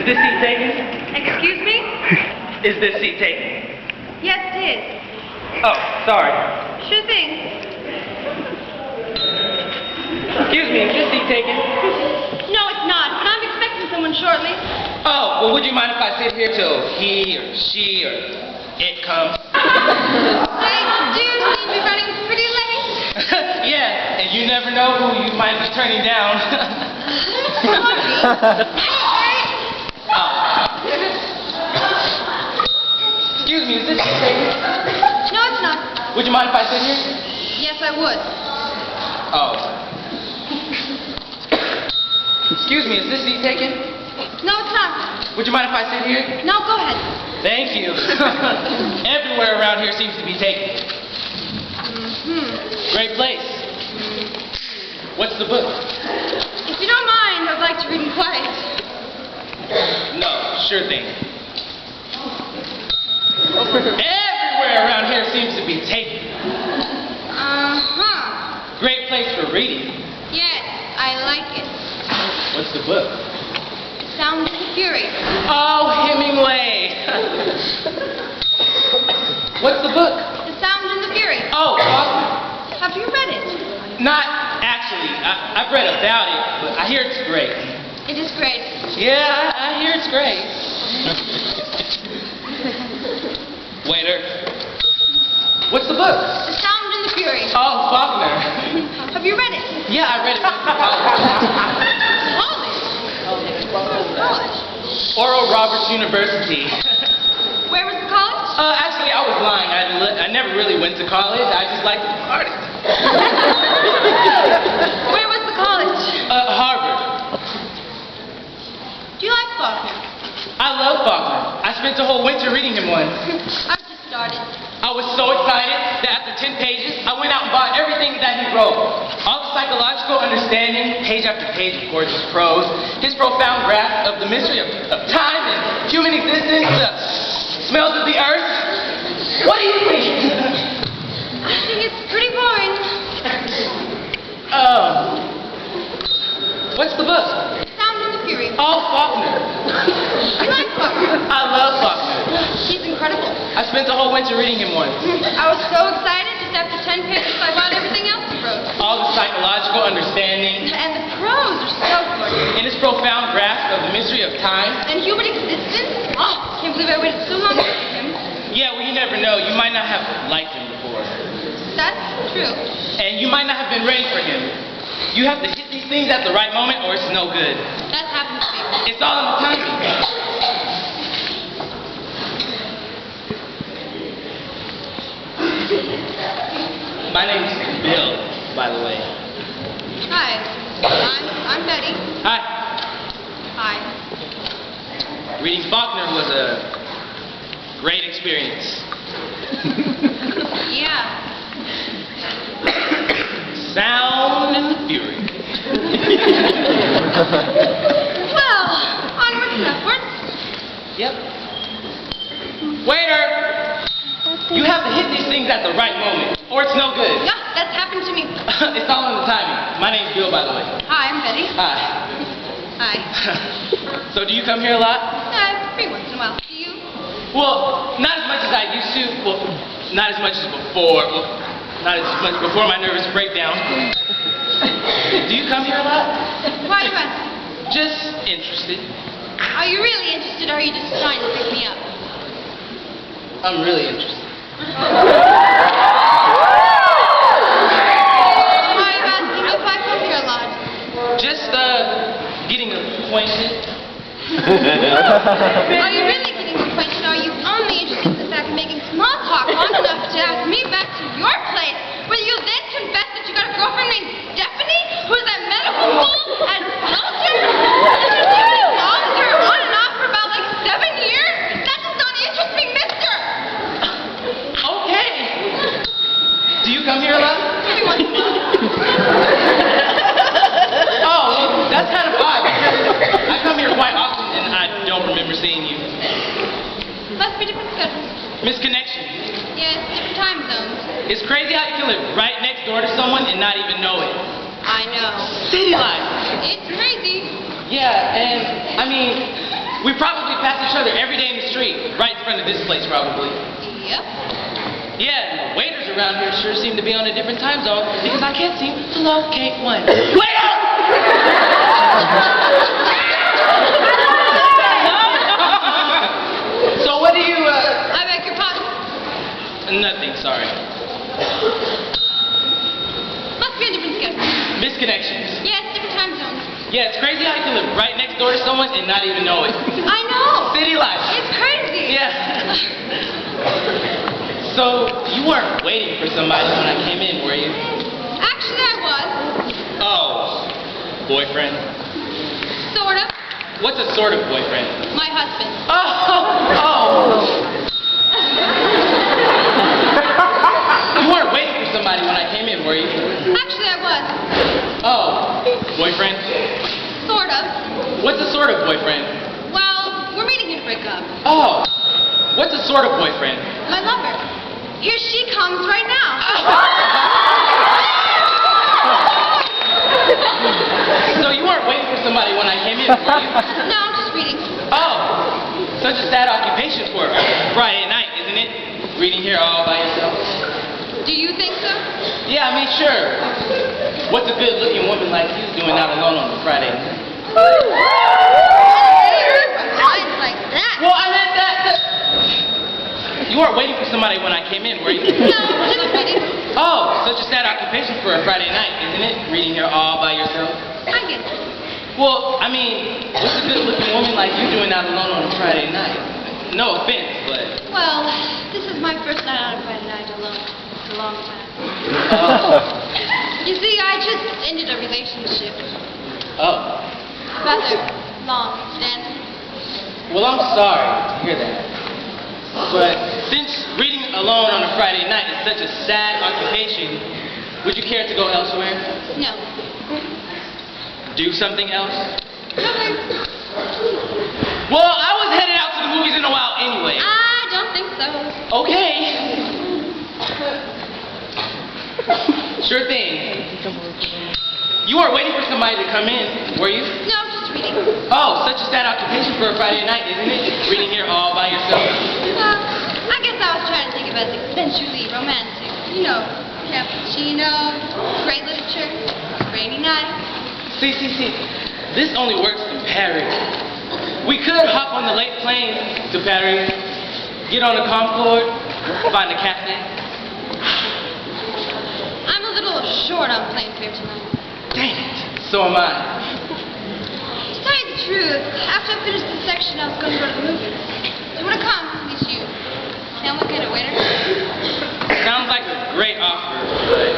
this seat taken? Excuse me? Is this seat taken? Yes, it is. Oh, sorry. Sure thing. Excuse me, is this seat taken? No, it's not, but I'm expecting someone shortly. Oh, well, would you mind if I sit here till he or she or it comes? They do seem to be running pretty late. Yeah, and you never know who you might be turning down. Oh. Excuse me, is this seat taken? No, it's not. Would you mind if I sit here? Yes, I would. Oh. Excuse me, is this seat taken? No, it's not. Would you mind if I sit here? No, go ahead. Thank you. Everywhere around here seems to be taken. Great place. What's the book? If you don't mind, I'd like to read in quiet. No, sure thing. Everywhere around here seems to be taken. Uh-huh. Great place for reading. Yes, I like it. What's the book? Sound and Fury. Oh, Hemingway. What's the book? The Sound and the Fury. Oh, Have you read it? not actually. I've read about it, but I hear it's great. It is great. Yeah, I hear it's great. Waiter. What's the book? The Sound and the Fury. Oh, Faulkner. Have you read it? Yeah, I read it. College. Oral Roberts University. Where was the college? Actually, I was lying. I never really went to college. I just liked to party. Where was the college? Harvard. Do you like Faulkner? I love Faulkner. I spent the whole winter reading him once. I've just started. I was so excited that after 10 pages, I went out and bought everything that he wrote. All the psychological understanding, page after page, of course, his prose, his profound grasp of the mystery of time and human existence, the smells of the earth. What do you think? I think it's pretty boring. What's the book? Sound and the Fury. Oh, Faulkner. You like Faulkner? I love Faulkner. He's incredible. I spent the whole winter reading him once. I was so excited. Just after 10 pages, I bought everything else he wrote. All the psychological understanding And the prose are so good. and his profound grasp of the mystery of time. And human existence. Oh, can't believe I waited so long to read him. Yeah, well, you never know. You might not have liked him before. That's true. And you might not have been ready for him. You have to hit these things at the right moment or it's no good. That happens to me. It's all in the timing. My name's Bill, by the way. Hi. I'm Betty. Hi. Hi. Reading Faulkner was a great experience. Yeah. Sound and fury. Well, onwards and upwards. Yep. Waiter! You have to hit these things at the right moment, or it's no good. Yeah, that's happened to me. It's all in the timing. My name's Bill, by the way. Hi, I'm Betty. Hi. Hi. So do you come here a lot? Every once in a while. Do you? Well, not as much as I used to. Well, not as much as before. Well, not as much before my nervous breakdown. Do you come here a lot? Why do you ask? Just interested. Are you really interested, or are you just trying to pick me up? I'm really interested. Why are you asking me if I come here a lot? Just, getting acquainted. Are you really getting acquainted, or are you only interested in the fact of making small talk long enough to ask me back to your place, where you then confess that you got a girlfriend named Stephanie, who's at medical school at Belgium, and you've been involved with her on and off for about like 7 years? That does not interest me, mister! Okay. Do you come here a lot? Every once in a while. Oh, well, that's kind of odd because I come here quite often and I don't remember seeing you. Must be different schedules. Misconnection. Yes, different time zones. It's crazy how you can live right next door to someone and not even know it. I know. City life. It's crazy. Yeah, and I mean, We probably pass each other every day in the street, right in front of this place, probably. Yep. Yeah, and the waiters around here sure seem to be on a different time zone because I can't seem to locate one. Waiter! So what do you, I beg your pardon. Nothing, sorry. Must be a different schedule. Misconnections. Yes, different time zones. Yeah, it's crazy how you can live right next door to someone and not even know it. I know. City life. It's crazy. Yeah. So, you weren't waiting for somebody when I came in, were you? Actually, I was. Oh. Boyfriend? Sort of. What's a sort of boyfriend? My husband. Oh. You weren't waiting for somebody when I came in, were you? Actually, I was. Oh. Boyfriend? Sort of. What's a sort of boyfriend? Well, we're meeting here to break up. Oh. What's a sort of boyfriend? My lover. Here she comes right now. So you weren't waiting for somebody when I came in, were you? No, I'm just reading. Oh. Such a sad occupation for a Friday night, isn't it? Reading here all by yourself. Do you think so? Yeah, I mean, sure. What's a good-looking woman like you doing out alone on a Friday night? Lines like that. Well, I meant that. You weren't waiting for somebody when I came in, were you? No, just reading. Oh, such a sad occupation for a Friday night, isn't it? Reading here all by yourself. I get it. Well, I mean, what's a good-looking woman like you doing out alone on a Friday night? No offense, but... Well, this is my first night on a Friday night alone. It's a long time. Oh. You see, I just ended a relationship. Oh. Rather long-standing. Well, I'm sorry to hear that. But since reading alone on a Friday night is such a sad occupation, would you care to go elsewhere? No. Do something else? Okay. Well, I was headed out to the movies in a while anyway. I don't think so. Okay. Sure thing. You weren't waiting for somebody to come in, were you? No, just reading. Oh, such a sad occupation for a Friday night, isn't it? Reading here all by yourself. Well, I guess I was trying to think of it as sensually romantic. You know, cappuccino, great literature, rainy night. See. This only works in Paris. We could hop on the late plane to Paris, get on the Concorde, find a cafe. I'm a little short on plane fare tonight. Dang it, so am I. To tell you the truth, after I finished this section, I was going to go to the movies. Do you want to come? At least you. Sound like a waiter? Sounds like a great offer, but...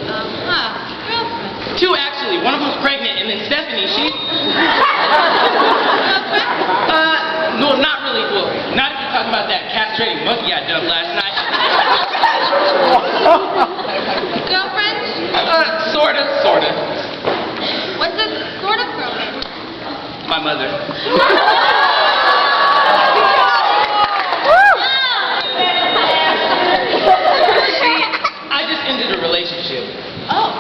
Girlfriend. Two, actually. One of them's pregnant, and then Stephanie, she... Girlfriend? No, not really. Well, not if you're talking about that castrating monkey I dumped last night. Girlfriend? Sorta. What's a sort of girlfriend? My mother. See, I just ended a relationship. Oh.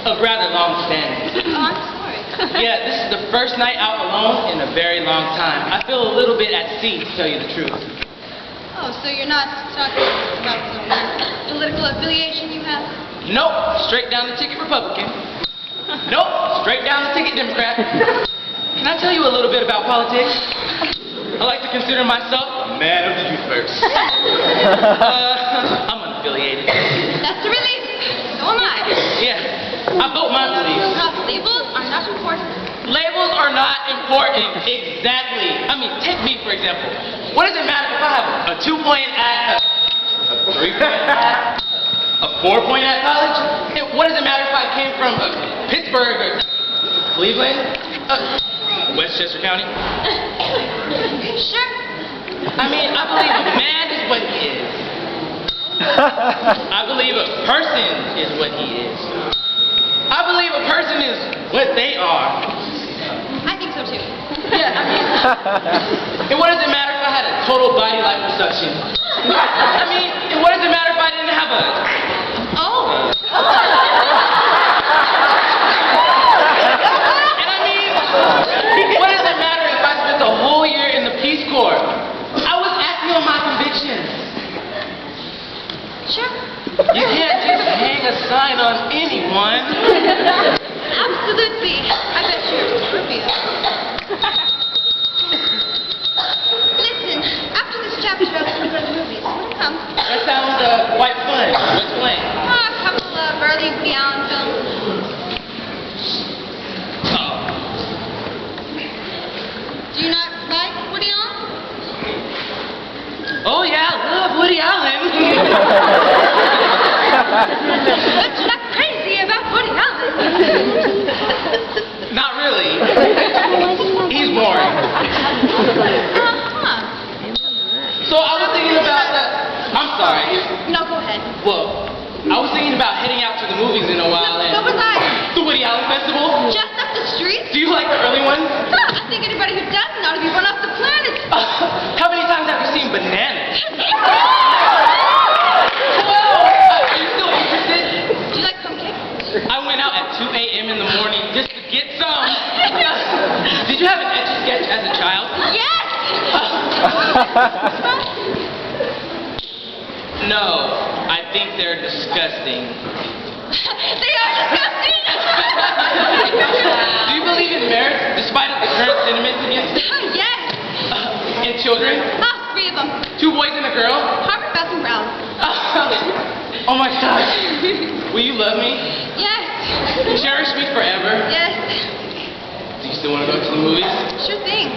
Of rather long standing. Oh, I'm sorry. Yeah, this is the first night out alone in a very long time. I feel a little bit at sea, to tell you the truth. Oh, so you're not talking about some political affiliation you have? Nope, straight down the ticket Republican. Nope, straight down the ticket Democrat. Can I tell you a little bit about politics? I like to consider myself a man of the universe. I'm unaffiliated. That's a relief. So am I. Yeah, I vote my beliefs. Labels are not important. Labels are not important. Exactly. I mean, take me, for example. What does it matter if I have a 2-point at, a 3-point at, a 4-point at college? And what does it matter if I came from Pittsburgh or Cleveland? Westchester County? Sure. I mean, I believe a man is what he is. I believe a person is what he is. I believe a person is what they are. I think so too. Yeah, I mean, and what does it matter if I had a total body liposuction? I mean, and what does it matter if I didn't have a... Oh. And I mean, what does it matter if I spent the whole year in the one? Absolutely. I bet you're trivia. Listen, after this chapter about the movies, wanna come? That sounds quite fun. What's playing? A couple of early Woody Allen films. Oh. Do you not like Woody Allen? Oh yeah, I love Woody Allen. But you're not crazy about Woody Allen. Not really. He's boring. Uh-huh. So I was thinking about that. I'm sorry. No, go ahead. Well, I was thinking about heading out to the movies in a while. So was I. The Woody Allen Festival? Just up the street? Do you like the early ones? I think anybody who doesn't ought to be run off the planet. How many times have you seen Bananas? Are you still interested? Do you like pumpkin? I went out at 2 a.m. in the morning just to get some. Did you have an Etch-a-Sketch as a child? Yes! No, I think they're disgusting. They are disgusting! Do you believe in marriage despite of the current sentiments against it? Yes! In children? 3 of them. 2 boys and a girl? Harvard, Beth, and Brown. Oh my gosh. Will you love me? Yes. Cherish me forever? Yes. Do you still want to go to the movies? Sure thing.